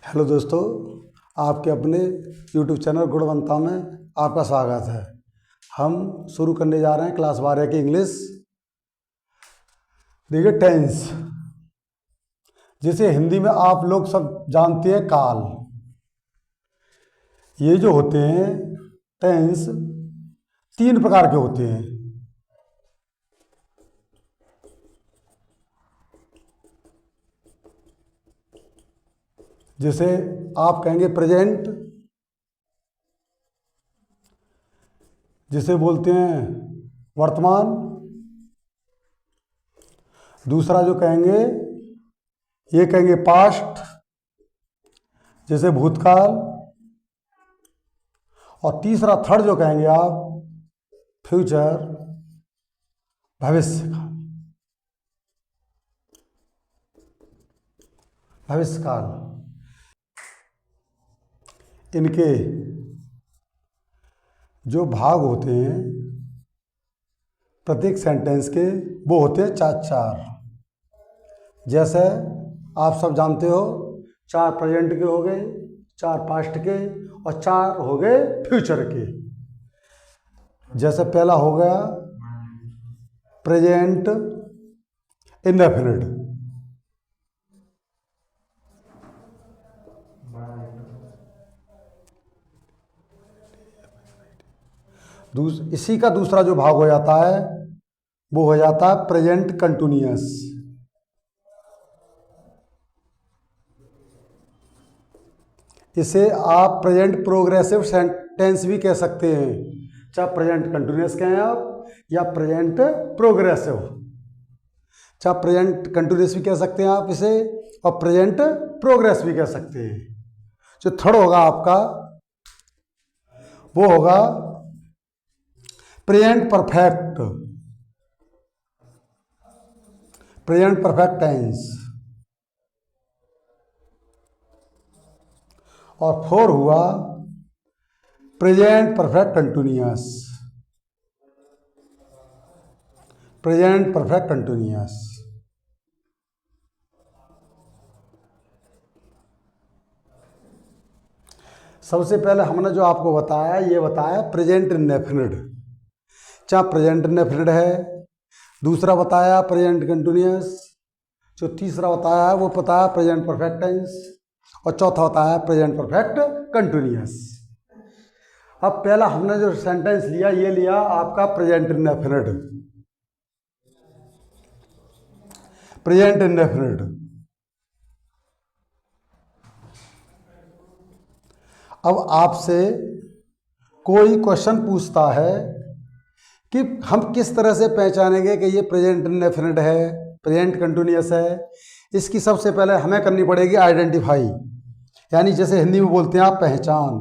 Hello दोस्तों, आपके अपने YouTube चैनल गुणवंता में आपका स्वागत है। हम शुरू करने जा रहे हैं क्लास 12 की इंग्लिश। देखिए, टेंस, जिसे हिंदी में आप लोग सब जानते हैं काल। ये जो होते हैं टेंस, 3 प्रकार के होते हैं। जिसे आप कहेंगे प्रेजेंट, जिसे बोलते हैं वर्तमान। दूसरा जो कहेंगे, ये कहेंगे पास्ट, जैसे भूतकाल। और तीसरा थर्ड जो कहेंगे आप, फ्यूचर, भविष्य काल। भविष्यकाल। इनके जो भाग होते हैं प्रत्येक सेंटेंस के, वो होते हैं 4-4। जैसे आप सब जानते हो, 4 प्रेजेंट के हो गए, 4 पास्ट के और 4 हो गए फ्यूचर के। जैसे पहला हो गया प्रेजेंट इंडेफिनिट। इसी का दूसरा जो भाग हो जाता है वो हो जाता है प्रेजेंट कंटिन्यूअस। इसे आप प्रेजेंट प्रोग्रेसिव सेंटेंस भी कह सकते हैं, चाहे प्रेजेंट कंटिन्यूअस कहें आप या प्रेजेंट प्रोग्रेसिव। चाहे प्रेजेंट कंटिन्यूअस भी कह सकते हैं आप इसे, और प्रेजेंट प्रोग्रेस भी कह सकते हैं। जो थर्ड होगा आपका, वो होगा present perfect, present perfect tense. और 4 हुआ present perfect continuous, present perfect continuous. सबसे पहले हमने जो आपको बताया, ये बताया प्रेजेंट इंडेफिनिट, चाहे प्रेजेंट इंडेफिनिट है। दूसरा बताया प्रेजेंट कंटिन्यूअस। जो तीसरा बताया वो बताया प्रेजेंट परफेक्ट टेंस। और चौथा बताया प्रेजेंट परफेक्ट कंटिन्यूअस। अब पहला हमने जो सेंटेंस लिया, ये लिया आपका प्रेजेंट इंडेफिनिट। Present indefinite. अब आपसे कोई क्वेश्चन पूछता है कि हम किस तरह से पहचानेंगे कि ये प्रेजेंट इंडेफिनिट है, प्रेजेंट कंटिन्यूअस है। इसकी सबसे पहले हमें करनी पड़ेगी आइडेंटिफाई, यानी जैसे हिंदी में बोलते हैं आप पहचान।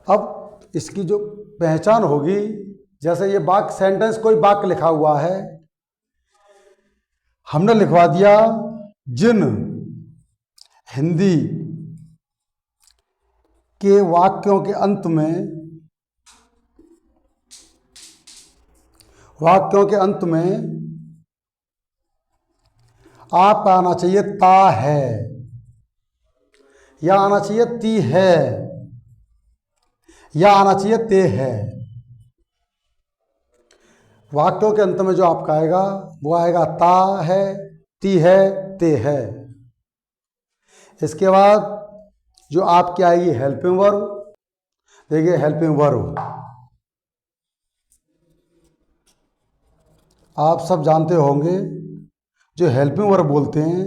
अब इसकी जो पहचान होगी, जैसे ये वाक्य सेंटेंस, कोई वाक्य लिखा हुआ है, हमने लिखवा दिया जिन हिंदी के वाक्यों के अंत में, वाक्यों के अंत में आपका आना चाहिए ता है, या आना चाहिए ती है, या आना चाहिए ते है। वाक्यों के अंत में जो आपका आएगा वो आएगा ता है, ती है, ते है। इसके बाद जो आपकी आएगी हेल्पिंग वर्ब। देखिए हेल्पिंग वर्ब आप सब जानते होंगे, जो हेल्पिंग वर्ब बोलते हैं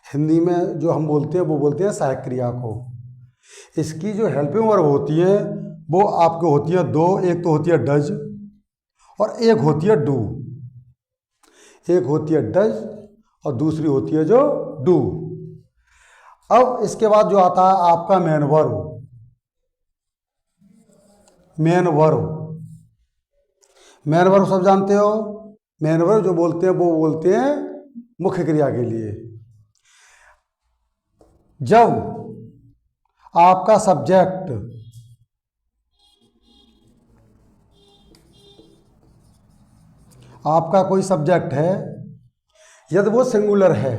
हिंदी में, जो हम बोलते हैं वो बोलते हैं सहायक क्रिया को। इसकी जो हेल्पिंग वर्ब होती है वो आपको होती है 2। एक तो होती है डज और एक होती है डू। एक होती है डज और दूसरी होती है जो डू। अब इसके बाद जो आता है आपका main verb. Main verb, main verb सब जानते हो। मेन वर्ब जो बोलते हैं वो बोलते हैं मुख्य क्रिया के लिए। जब आपका सब्जेक्ट आपका कोई सब्जेक्ट है यदि वो सिंगुलर है,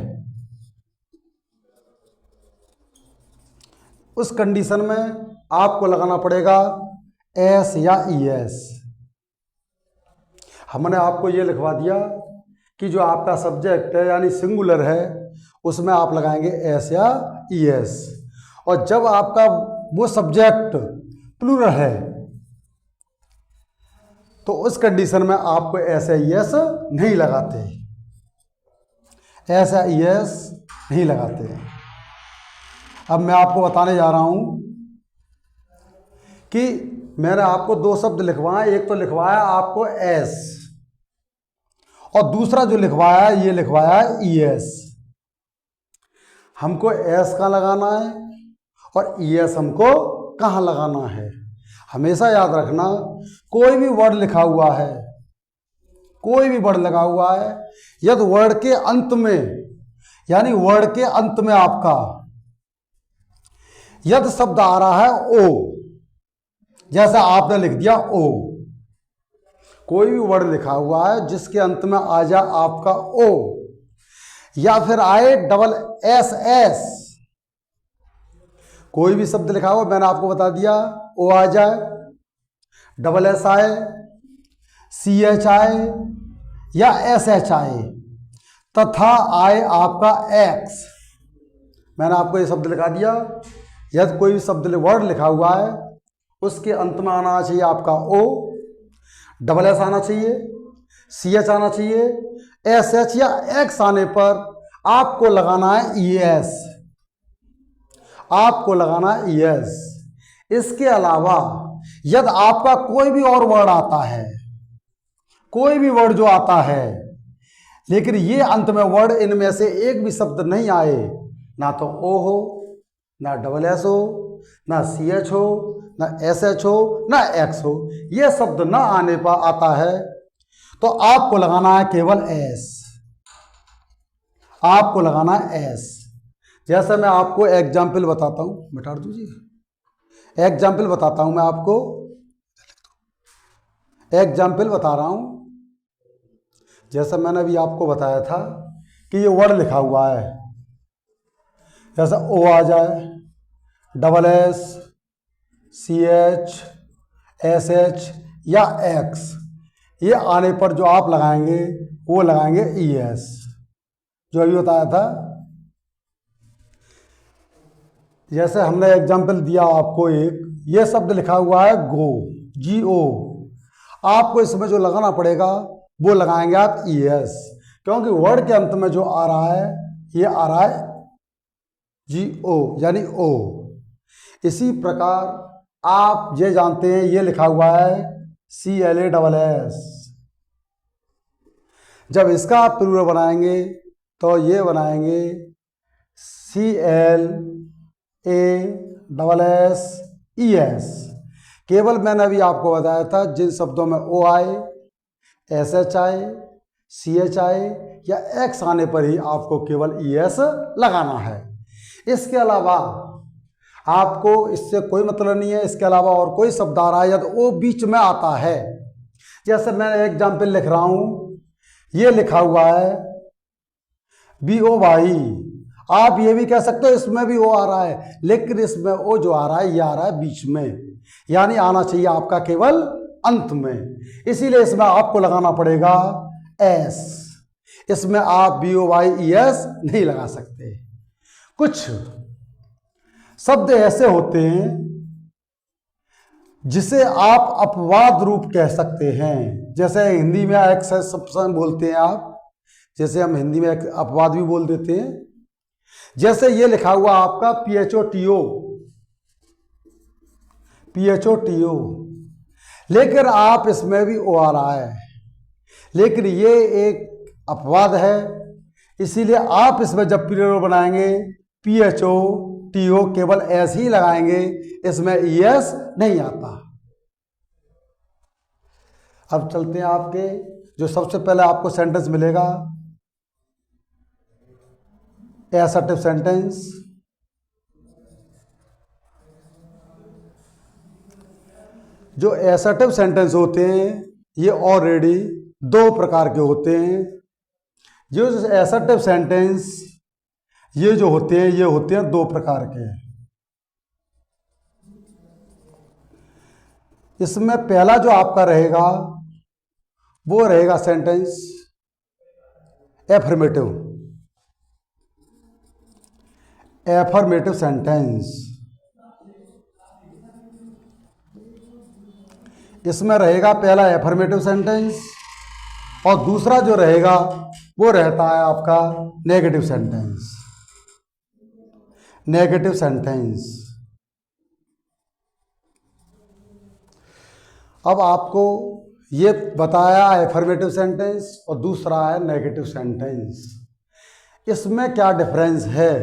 उस कंडीशन में आपको लगाना पड़ेगा एस या ईएस। हमने आपको ये लिखवा दिया कि जो आपका सब्जेक्ट है यानी सिंगुलर है उसमें आप लगाएंगे एस या ईएस, और जब आपका वो सब्जेक्ट प्लूरल है तो उस कंडीशन में आपको एस या ईएस नहीं लगाते, एस या ईएस नहीं लगाते। अब मैं आपको बताने जा रहा हूं कि मैंने आपको दो शब्द लिखवाए, एक तो लिखवाया आपको एस और दूसरा जो लिखवाया ये लिखवाया ईएस। हमको एस कहाँ लगाना है और ईएस हमको कहाँ लगाना है। हमेशा याद रखना, कोई भी वर्ड लिखा हुआ है, कोई भी वर्ड लगा हुआ है, यदि वर्ड के अंत में यानी वर्ड के अंत में आपका यदि शब्द आ रहा है ओ, जैसा आपने लिख दिया ओ, कोई भी वर्ड लिखा हुआ है जिसके अंत में आ जाए आपका ओ या फिर आए डबल एस एस, कोई भी शब्द लिखा हुआ मैंने आपको बता दिया, ओ आ जाए, डबल एस आए, सी एच आए या एस एच आए तथा आए आपका एक्स, मैंने आपको ये शब्द लिखा दिया। यदि कोई भी शब्द वर्ड लिखा हुआ है उसके अंत में आना चाहिए आपका ओ, डबल एस आना चाहिए, सी एच आना चाहिए, एस एच या एक्स आने पर आपको लगाना है ई एस, आपको लगाना है ई एस। इसके अलावा यदि आपका कोई भी और वर्ड आता है, कोई भी वर्ड जो आता है लेकिन ये अंत में वर्ड इनमें से एक भी शब्द नहीं आए, ना तो ओ हो, ना डबल एस हो, ना सी एच हो, ना एस एच हो, ना एक्स हो, ये शब्द ना आने पर आता है तो आपको लगाना है केवल एस, आपको लगाना है एस। जैसे मैं आपको एग्जाम्पल बताता हूं, मिटा दीजिए, एग्जाम्पल बताता हूं मैं आपको, एग्जाम्पल बता रहा हूं। जैसे मैंने अभी आपको बताया था कि ये वर्ड लिखा हुआ है, जैसे ओ आ जाए, double S, C H, S H या एक्स, ये आने पर जो आप लगाएंगे वो लगाएंगे ई एस, जो अभी बताया था। जैसे हमने एग्जाम्पल दिया आपको एक, ये शब्द लिखा हुआ है गो, जी ओ, आपको इसमें जो लगाना पड़ेगा वो लगाएंगे आप ई एस, क्योंकि वर्ड के अंत में जो आ रहा है ये आ रहा है जी ओ यानी ओ। इसी प्रकार आप ये जानते हैं ये लिखा हुआ है C L A double S, जब इसका आप प्लूरल बनाएंगे तो ये बनाएंगे C L A double S E S. केवल मैंने अभी आपको बताया था जिन शब्दों में ओ आए, एस एच आए, सी एच आए या एक्स आने पर ही आपको केवल ई एस लगाना है। इसके अलावा आपको इससे कोई मतलब नहीं है, इसके अलावा और कोई शब्द आ रहा है यदि वो बीच में आता है, जैसे मैं एग्जाम्पल लिख रहा हूं, ये लिखा हुआ है बी ओ वाई, आप ये भी कह सकते हो इसमें भी ओ आ रहा है, लेकिन इसमें ओ जो आ रहा है ये आ रहा है बीच में, यानी आना चाहिए आपका केवल अंत में, इसीलिए इसमें आपको लगाना पड़ेगा एस। इसमें आप B O Y E S नहीं लगा सकते। कुछ शब्द ऐसे होते हैं जिसे आप अपवाद रूप कह सकते हैं, जैसे हिंदी में एक्सेप्शन बोलते हैं आप, जैसे हम हिंदी में अपवाद भी बोल देते हैं। जैसे ये लिखा हुआ आपका P H O T O, P H O T O, लेकिन आप इसमें भी ओ आ रहा है, लेकिन ये एक अपवाद है, इसीलिए आप इसमें जब प्लूरल बनाएंगे P H O T O केवल एस ही लगाएंगे, इसमें ई एस नहीं आता। अब चलते हैं आपके जो सबसे पहले आपको सेंटेंस मिलेगा, असर्टिव सेंटेंस। जो असर्टिव सेंटेंस होते हैं ये ऑलरेडी दो प्रकार के होते हैं। जो असर्टिव सेंटेंस ये जो होते हैं, ये होते हैं दो प्रकार के। इसमें पहला जो आपका रहेगा वो रहेगा सेंटेंस एफर्मेटिव, एफर्मेटिव सेंटेंस। इसमें रहेगा पहला एफर्मेटिव सेंटेंस और दूसरा जो रहेगा वो रहता है आपका नेगेटिव सेंटेंस, नेगेटिव सेंटेंस। अब आपको ये बताया एफर्मेटिव सेंटेंस और दूसरा है नेगेटिव सेंटेंस। इसमें क्या डिफरेंस है?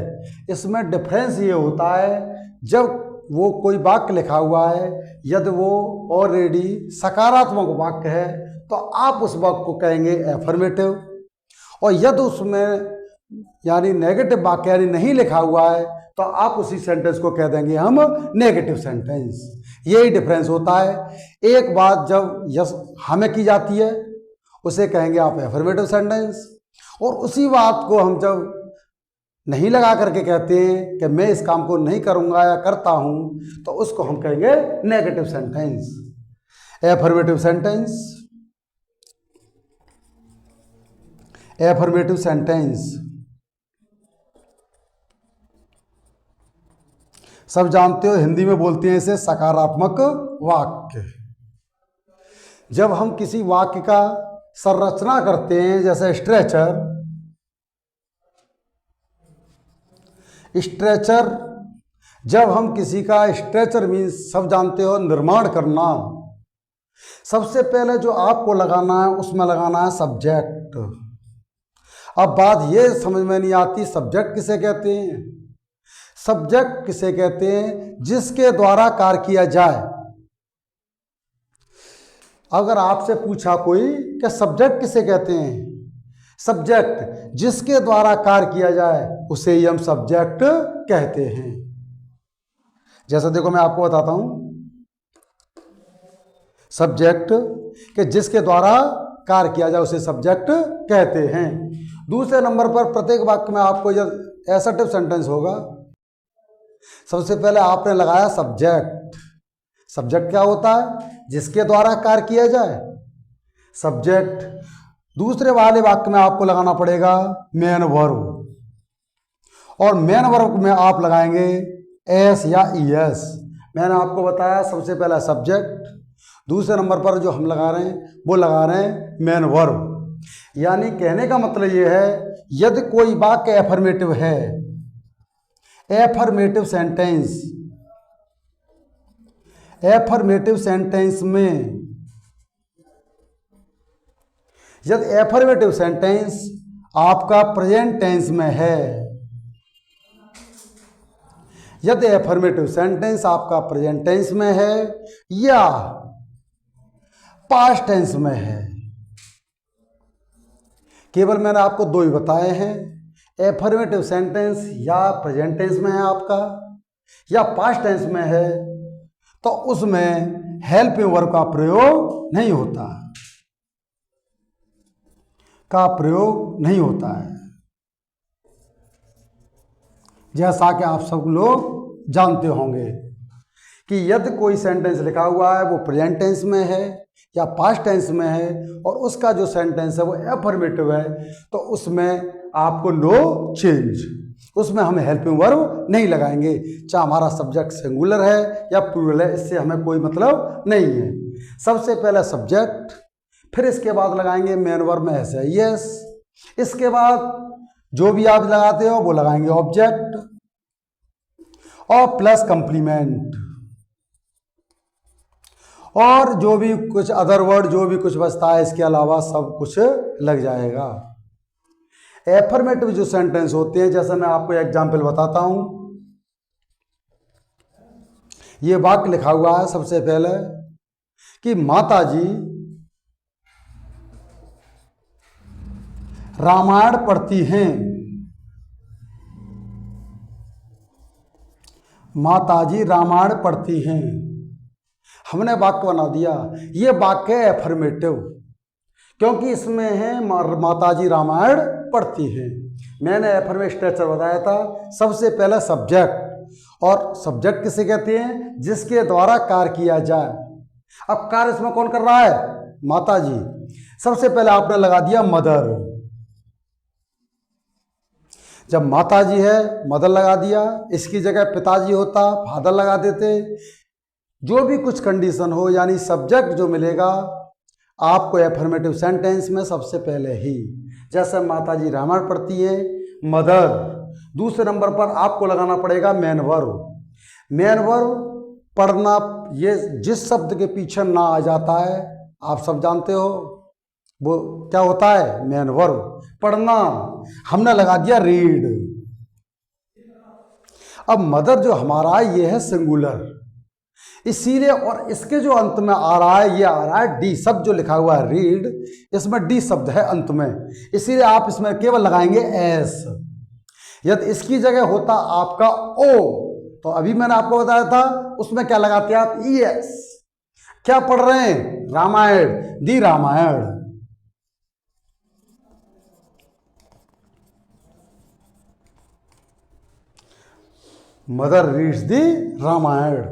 इसमें डिफरेंस ये होता है जब वो कोई वाक्य लिखा हुआ है, यदि वो ऑलरेडी सकारात्मक वाक्य है तो आप उस वाक्य को कहेंगे एफर्मेटिव, और यदि उसमें यानी नेगेटिव वाक्य यानी नहीं लिखा हुआ है तो आप उसी सेंटेंस को कह देंगे हम नेगेटिव सेंटेंस। यही डिफरेंस होता है। एक बात जब यस हमें की जाती है उसे कहेंगे आप एफर्मेटिव सेंटेंस, और उसी बात को हम जब नहीं लगा करके कहते हैं कि मैं इस काम को नहीं करूंगा या करता हूं तो उसको हम कहेंगे negative sentence. Affirmative sentence, affirmative sentence सब जानते हो, हिंदी में बोलते हैं इसे सकारात्मक वाक्य। जब हम किसी वाक्य का संरचना करते हैं जैसे स्ट्रेचर, स्ट्रेचर जब हम किसी का स्ट्रेचर मीन्स सब जानते हो निर्माण करना, सबसे पहले जो आपको लगाना है उसमें लगाना है सब्जेक्ट। अब बात ये समझ में नहीं आती सब्जेक्ट किसे कहते हैं। सब्जेक्ट किसे कहते हैं? जिसके द्वारा कार्य किया जाए। अगर आपसे पूछा कोई कि सब्जेक्ट किसे कहते हैं, सब्जेक्ट जिसके द्वारा कार्य किया जाए उसे ही हम सब्जेक्ट कहते हैं। जैसा देखो मैं आपको बताता हूं, सब्जेक्ट कि जिसके द्वारा कार्य किया जाए उसे सब्जेक्ट कहते हैं। दूसरे नंबर पर प्रत्येक वाक्य में आपको जब एसर्टिव सेंटेंस होगा, सबसे पहले आपने लगाया सब्जेक्ट। सब्जेक्ट क्या होता है? जिसके द्वारा कार्य किया जाए, सब्जेक्ट। दूसरे वाले वाक्य में आपको लगाना पड़ेगा मेन वर्ब, और मेन वर्ब में आप लगाएंगे एस या ईएस। मैंने आपको बताया सबसे पहला सब्जेक्ट, दूसरे नंबर पर जो हम लगा रहे हैं वो लगा रहे हैं मेन वर्ब। यानी कहने का मतलब ये है यदि कोई वाक्य एफर्मेटिव है, एफर्मेटिव सेंटेंस, एफर्मेटिव सेंटेंस में यदि एफर्मेटिव सेंटेंस आपका प्रेजेंट टेंस में है, यदि एफर्मेटिव सेंटेंस आपका प्रेजेंट टेंस में है या पास्ट टेंस में है, केवल मैंने आपको दो ही बताए हैं, एफर्मेटिव सेंटेंस या प्रेजेंट टेंस में है आपका या पास्ट टेंस में है, तो उसमें हेल्पिंग वर्ब का प्रयोग नहीं होता, का प्रयोग नहीं होता है। जैसा कि आप सब लोग जानते होंगे कि यदि कोई सेंटेंस लिखा हुआ है वो प्रेजेंट टेंस में है या पास्ट टेंस में है और उसका जो सेंटेंस है वो एफर्मेटिव है, तो उसमें आपको नो चेंज, उसमें हम हेल्पिंग वर्ब नहीं लगाएंगे, चाहे हमारा सब्जेक्ट सिंगुलर है या प्लूरल है, इससे हमें कोई मतलब नहीं है। सबसे पहले सब्जेक्ट, फिर इसके बाद लगाएंगे मेन वर्ब में ऐसे यस, इसके बाद जो भी आप लगाते हो वो लगाएंगे ऑब्जेक्ट और प्लस कंप्लीमेंट, और जो भी कुछ अदर वर्ड जो भी कुछ बचता है इसके अलावा सब कुछ लग जाएगा। एफर्मेटिव जो सेंटेंस होते हैं, जैसा मैं आपको एग्जांपल बताता हूं, ये वाक्य लिखा हुआ है सबसे पहले कि माताजी रामायण पढ़ती हैं, माताजी रामायण पढ़ती हैं, हमने वाक्य बना दिया। ये वाक्य है एफर्मेटिव क्योंकि इसमें है माताजी रामायण पढ़ती हैं। मैंने एफर्मेटिव स्ट्रक्चर बताया था। सबसे पहले सब्जेक्ट, और सब्जेक्ट किसे कहते हैं? जिसके द्वारा कार्य किया जाए। अब कार्य इसमें कौन कर रहा है? माता जी। सबसे पहले आपने लगा दिया मदर। जब माता जी है मदर लगा दिया, इसकी जगह पिताजी होता फादर लगा देते। जो भी कुछ कंडीशन हो, यानी सब्जेक्ट जो मिलेगा आपको एफर्मेटिव सेंटेंस में सबसे पहले ही, जैसे माता जी रामायण पढ़ती है, मदर। दूसरे नंबर पर आपको लगाना पड़ेगा मेन वर्ब। मेन वर्ब पढ़ना, ये जिस शब्द के पीछे ना आ जाता है, आप सब जानते हो वो क्या होता है? Main verb. पढ़ना हमने लगा दिया रीड। अब मदर जो हमारा है ये है सिंगुलर, इसीलिए, और इसके जो अंत में आ रहा है ये आ रहा है डी शब्द जो लिखा हुआ है रीड, इसमें डी शब्द है अंत में, इसीलिए आप इसमें केवल लगाएंगे एस। यदि इसकी जगह होता आपका ओ, तो अभी मैंने आपको बताया था उसमें क्या लगाते हैं आप? E S. क्या पढ़ रहे हैं? रामायण, दी रामायण। मदर रीड्स दी रामायण,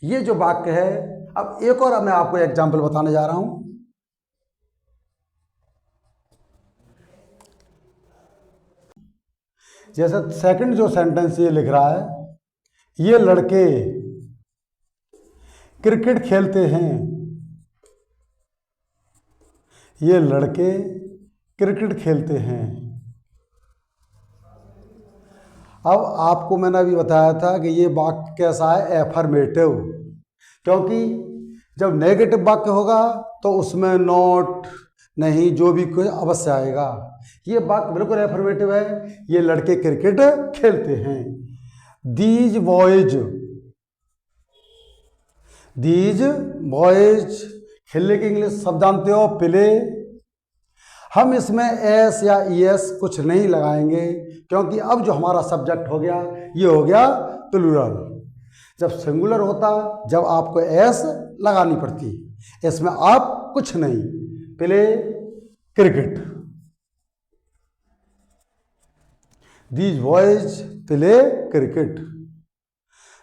ये जो वाक्य है। अब एक और मैं आपको एग्जाम्पल बताने जा रहा हूं। जैसे सेकंड जो सेंटेंस ये लिख रहा है, ये लड़के क्रिकेट खेलते हैं। ये लड़के क्रिकेट खेलते हैं। अब आपको मैंने अभी बताया था कि ये वाक्य कैसा है? एफर्मेटिव। क्योंकि जब नेगेटिव वाक्य होगा तो उसमें नॉट, नहीं, जो भी कुछ अवश्य आएगा। ये वाक्य बिल्कुल एफर्मेटिव है। ये लड़के क्रिकेट खेलते हैं। दीज बॉयज, दीज बॉयज, खेलने की इंग्लिश सब जानते हो, प्ले। हम इसमें एस या ईएस कुछ नहीं लगाएंगे, क्योंकि अब जो हमारा सब्जेक्ट हो गया ये हो गया प्लूरल। जब सिंगुलर होता जब आपको एस लगानी पड़ती, इसमें आप कुछ नहीं। Play cricket, these boys play cricket.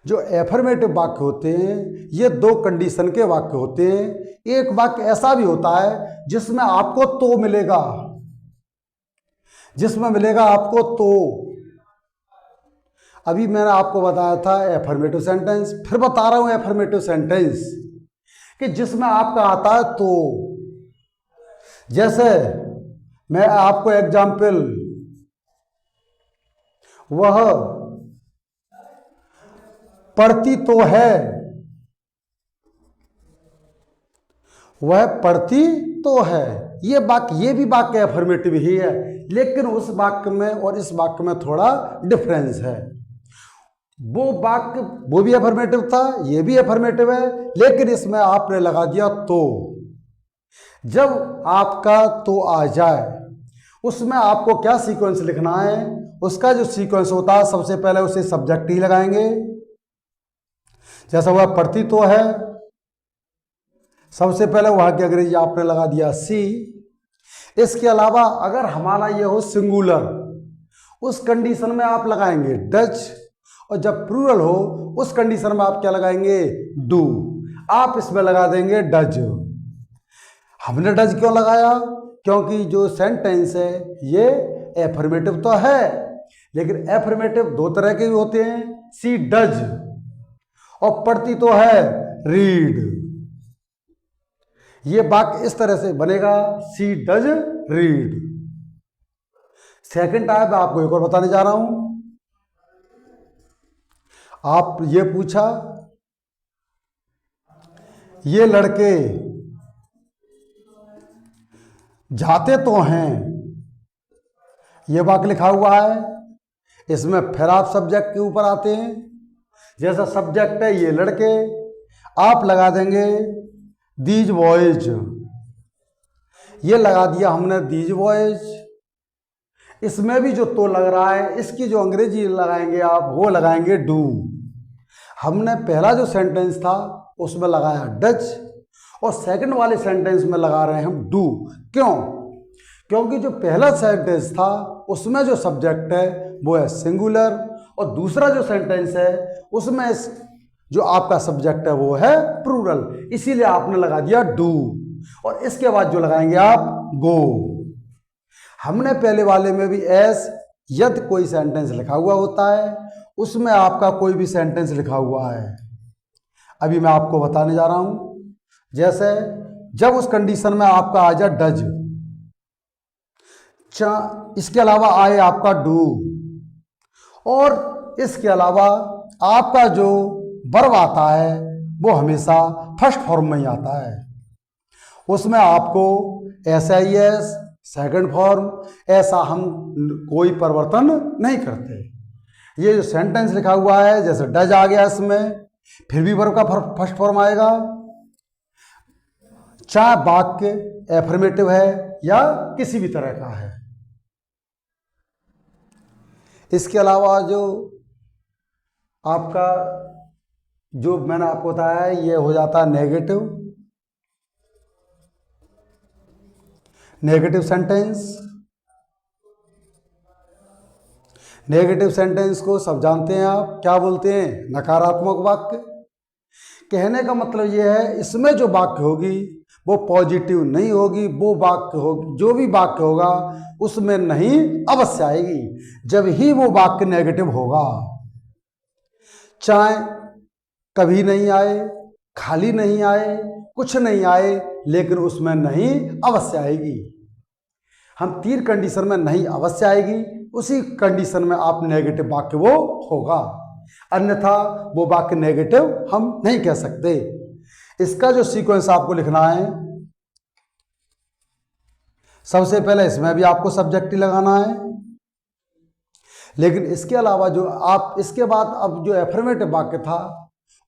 जो एफर्मेटिव वाक्य होते हैं ये दो कंडीशन के वाक्य होते हैं। एक वाक्य ऐसा भी होता है जिसमें आपको तो मिलेगा, जिसमें मिलेगा आपको तो। अभी मैंने आपको बताया था एफर्मेटिव सेंटेंस, फिर बता रहा हूं एफर्मेटिव सेंटेंस कि जिसमें आपका आता है तो। जैसे मैं आपको एग्जाम्पल, वह पढ़ती तो है, वह पढ़ती तो है। ये वाक्य, ये भी वाक्य एफर्मेटिव ही है, लेकिन उस वाक्य में और इस वाक्य में थोड़ा डिफरेंस है। वो वाक्य वो भी एफर्मेटिव था, ये भी एफर्मेटिव है, लेकिन इसमें आपने लगा दिया तो। जब आपका तो आ जाए उसमें आपको क्या सीक्वेंस लिखना है? उसका जो सीक्वेंस होता है सबसे पहले उसे सब्जेक्ट ही लगाएंगे। जैसा वह पढ़ती तो है, सबसे पहले वहां की अंग्रेजी आपने लगा दिया सी। इसके अलावा अगर हमारा ये हो सिंगुलर, उस कंडीशन में आप लगाएंगे डज, और जब प्लूरल हो उस कंडीशन में आप क्या लगाएंगे? डू। आप इसमें लगा देंगे डज। हमने डज क्यों लगाया? क्योंकि जो सेंटेंस है ये एफर्मेटिव तो है, लेकिन एफर्मेटिव दो तरह के भी होते हैं, सी डज, और पढ़ती तो है रीड। ये वाक्य इस तरह से बनेगा, सी डज रीड। सेकंड टाइप आपको एक और बताने जा रहा हूं। आप ये पूछा, ये लड़के जाते तो हैं, ये वाक्य लिखा हुआ है। इसमें फिर आप सब्जेक्ट के ऊपर आते हैं। जैसा सब्जेक्ट है ये लड़के, आप लगा देंगे दीज बॉयज। ये लगा दिया हमने दीज बॉयज। इसमें भी जो तो लग रहा है, इसकी जो अंग्रेजी लगाएंगे आप वो लगाएंगे डू। हमने पहला जो सेंटेंस था उसमें लगाया डज, और सेकंड वाले सेंटेंस में लगा रहे हैं हम डू। क्यों? क्योंकि जो पहला सेंटेंस था उसमें जो सब्जेक्ट है वो है सिंगुलर, और दूसरा जो सेंटेंस है उसमें जो आपका सब्जेक्ट है वो है प्लूरल, इसीलिए आपने लगा दिया डू, और इसके बाद जो लगाएंगे आप गो। हमने पहले वाले में भी एस यदि कोई सेंटेंस लिखा हुआ होता है, उसमें आपका कोई भी सेंटेंस लिखा हुआ है, अभी मैं आपको बताने जा रहा हूं। जैसे जब उस कंडीशन में आपका आ जाए डज, इसके अलावा आए आपका डू, और इसके अलावा आपका जो वर्ब आता है वो हमेशा फर्स्ट फॉर्म में ही आता है, उसमें आपको SIS सेकंड फॉर्म ऐसा हम कोई परिवर्तन नहीं करते। ये जो सेंटेंस लिखा हुआ है जैसे डज आ गया, इसमें फिर भी वर्ब का फर्स्ट फॉर्म आएगा, चाहे वाक्य एफर्मेटिव है या किसी भी तरह का है। इसके अलावा जो आपका जो मैंने आपको बताया है ये हो जाता है नेगेटिव सेंटेंस। नेगेटिव सेंटेंस को सब जानते हैं आप, क्या बोलते हैं? नकारात्मक वाक्य। कहने का मतलब ये है इसमें जो वाक्य होगी वो पॉजिटिव नहीं होगी, वो वाक्य होगी जो भी वाक्य होगा उसमें नहीं अवश्य आएगी, जब ही वो वाक्य नेगेटिव होगा। चाहे कभी नहीं आए, खाली नहीं आए, कुछ नहीं आए, लेकिन उसमें नहीं अवश्य आएगी। हम 3 कंडीशन में नहीं अवश्य आएगी, उसी कंडीशन में आप नेगेटिव वाक्य वो होगा, अन्यथा वो वाक्य नेगेटिव हम नहीं कह सकते। इसका जो सीक्वेंस आपको लिखना है, सबसे पहले इसमें भी आपको सब्जेक्ट ही लगाना है, लेकिन इसके अलावा जो आप इसके बाद अब जो एफर्मेटिव वाक्य था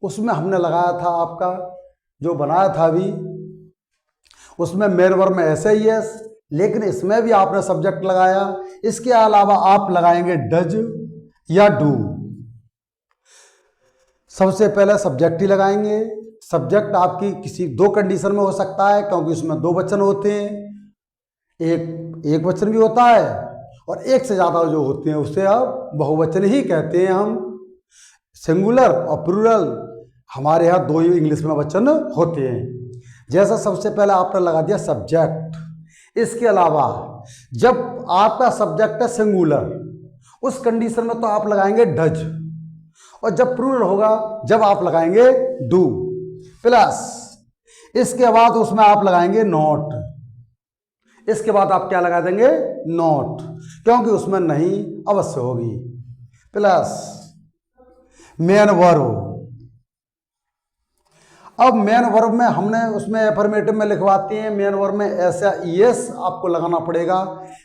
उसमें हमने लगाया था, आपका जो बनाया था अभी उसमें मेन वर्ब में SIS, लेकिन इसमें भी आपने सब्जेक्ट लगाया। इसके अलावा आप लगाएंगे डज या डू। सबसे पहले सब्जेक्ट ही लगाएंगे। सब्जेक्ट आपकी किसी 2 कंडीशन में हो सकता है, क्योंकि उसमें 2 वचन होते हैं, एक वचन भी होता है और एक से ज़्यादा जो होते हैं उसे अब बहुवचन ही कहते हैं हम। सिंगुलर और प्लूरल हमारे यहाँ 2 ही इंग्लिश में वचन होते हैं। जैसा सबसे पहले आपने लगा दिया सब्जेक्ट। इसके अलावा जब आपका सब्जेक्ट है सिंगुलर, उस कंडीशन में तो आप लगाएंगे डज, और जब प्लूरल होगा जब आप लगाएंगे डू, प्लस इसके बाद उसमें आप लगाएंगे नॉट। इसके बाद आप क्या लगा देंगे? नॉट, क्योंकि उसमें नहीं अवश्य होगी, प्लस मेन वर्ब। अब मेन वर्ब में हमने उसमें एफर्मेटिव में लिखवाते हैं, मेन वर्ब में SIS आपको लगाना पड़ेगा,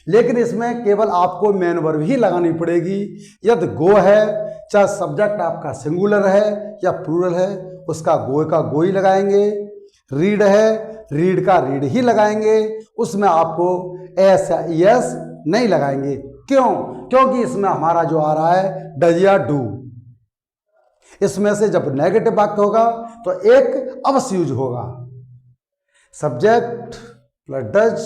लेकिन इसमें केवल आपको मेन वर्ब ही लगानी पड़ेगी। यदि गो है, चाहे सब्जेक्ट आपका सिंगुलर है या प्लूरल है, उसका गो ही लगाएंगे। रीड है, रीड का रीड ही लगाएंगे, उसमें आपको SIS नहीं लगाएंगे। क्यों? क्योंकि इसमें हमारा जो आ रहा है डज या डू। इसमें से जब नेगेटिव वाक्य होगा तो एक अवश्य यूज होगा, subject plus does,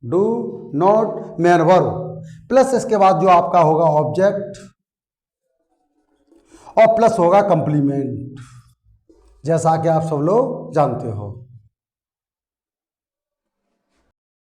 do, not, main verb, plus इसके बाद जो आपका होगा ऑब्जेक्ट, और प्लस होगा कंप्लीमेंट, जैसा कि आप सब लोग जानते हो।